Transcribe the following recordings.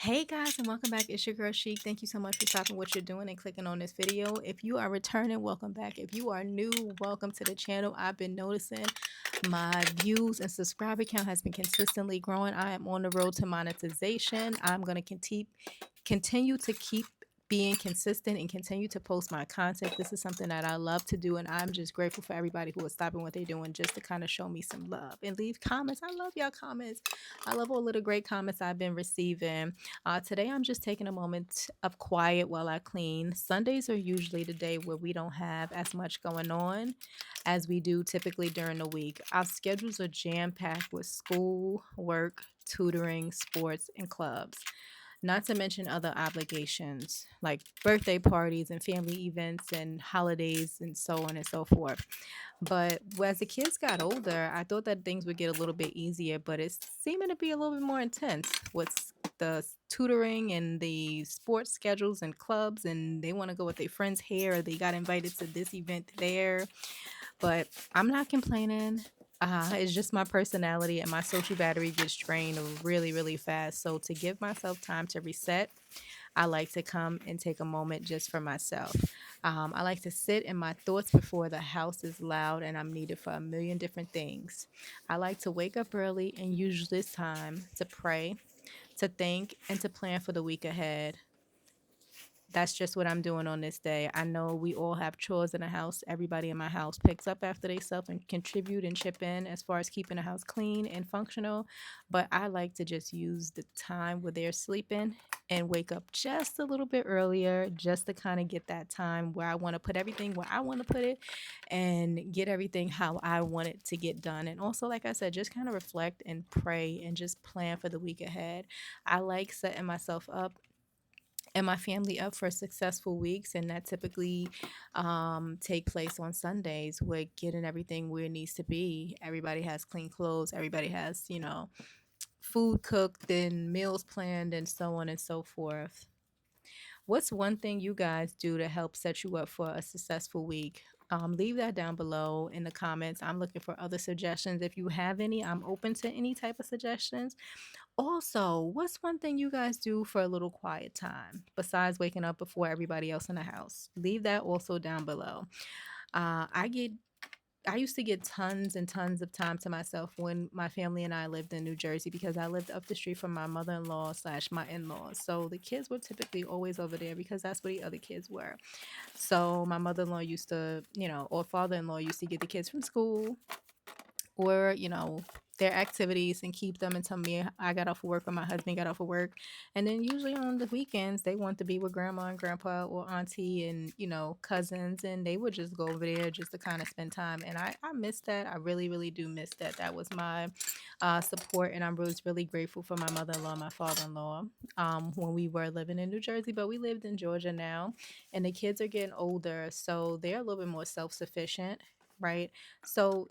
Hey guys, and welcome back. It's your girl Chic. Thank you so much for stopping what you're doing and clicking on this video. If you are returning, welcome back. If you are new, welcome to the channel. I've been noticing my views and subscriber count has been consistently growing. I am on the road to monetization. I'm going to continue to keep being consistent and continue to post my content. This is something that I love to do, and I'm just grateful for everybody who is stopping what they're doing just to kind of show me some love and leave comments. I love y'all comments. I love all of the great comments I've been receiving. Today, I'm just taking a moment of quiet while I clean. Sundays are usually the day where we don't have as much going on as we do typically during the week. Our schedules are jam packed with school, work, tutoring, sports, and clubs, not to mention other obligations like birthday parties and family events and holidays and so on and so forth. But as the kids got older, I thought that things would get a little bit easier, but it's seeming to be a little bit more intense with the tutoring and the sports schedules and clubs, and they want to go with their friends here, or they got invited to this event there. But I'm not complaining. It's just my personality, and my social battery gets drained really, really fast. So to give myself time to reset, I like to come and take a moment just for myself. I like to sit in my thoughts before the house is loud and I'm needed for a million different things. I like to wake up early and use this time to pray, to think, and to plan for the week ahead. That's just what I'm doing on this day. I know we all have chores in the house. Everybody in my house picks up after themselves and contribute and chip in as far as keeping the house clean and functional. But I like to just use the time where they're sleeping and wake up just a little bit earlier, just to kind of get that time where I want to put everything where I want to put it and get everything how I want it to get done. And also, like I said, just kind of reflect and pray and just plan for the week ahead. I like setting myself up and my family up for successful weeks, and that typically take place on Sundays with getting everything where it needs to be. Everybody has clean clothes, everybody has, food cooked and meals planned and so on and so forth. What's one thing you guys do to help set you up for a successful week? Leave that down below in the comments. I'm looking for other suggestions. If you have any, I'm open to any type of suggestions. Also, what's one thing you guys do for a little quiet time besides waking up before everybody else in the house? Leave that also down below. Uh, I get I used to get tons and tons of time to myself when my family and I lived in New Jersey because I lived up the street from my mother-in-law slash my in-laws. So the kids were typically always over there because that's where the other kids were. So my mother-in-law used to, or father-in-law used to get the kids from school or their activities and keep them until me I got off of work or my husband got off of work. And then usually on the weekends they want to be with grandma and grandpa or auntie and cousins, and they would just go over there just to kind of spend time. And I miss that. I really, really do miss that. That was my support, and was really grateful for my mother-in-law and my father-in-law when we were living in New Jersey. But we lived in Georgia now, and the kids are getting older, so they're a little bit more self-sufficient, right? So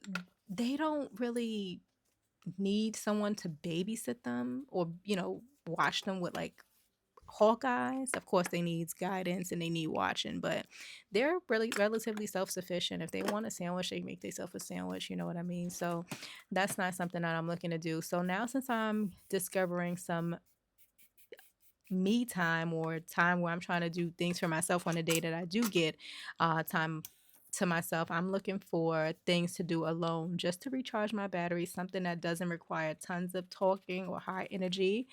they don't really need someone to babysit them or, watch them with like hawk eyes. Of course, they need guidance and they need watching, but they're really relatively self-sufficient. If they want a sandwich, they make themselves a sandwich. You know what I mean? So that's not something that I'm looking to do. So now, since I'm discovering some me time or time where I'm trying to do things for myself on a day that I do get time to myself, I'm looking for things to do alone just to recharge my battery, something that doesn't require tons of talking or high energy.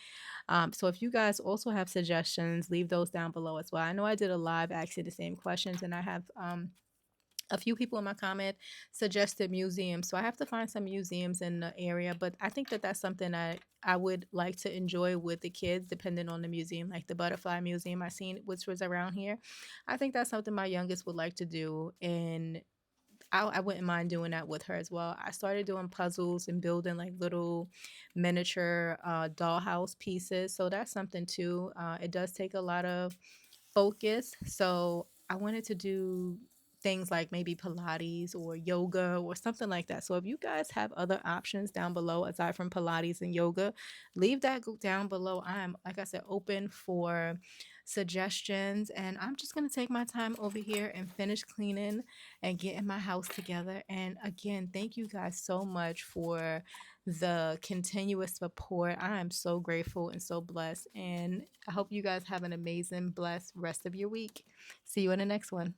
So if you guys also have suggestions, leave those down below as well. I know I did a live asking the same questions, and I have a few people in my comment suggested museums. So I have to find some museums in the area, but I think that that's something that I would like to enjoy with the kids, depending on the museum, like the Butterfly Museum I seen, which was around here. I think that's something my youngest would like to do, and I wouldn't mind doing that with her as well. I started doing puzzles and building like little miniature dollhouse pieces, so that's something too. It does take a lot of focus. So I wanted to do things like maybe Pilates or yoga or something like that. So if you guys have other options down below aside from Pilates and yoga, leave that down below. I am, like I said, open for suggestions, and I'm just going to take my time over here and finish cleaning and getting my house together. And again, thank you guys so much for the continuous support. I am so grateful and so blessed. And I hope you guys have an amazing, blessed rest of your week. See you in the next one.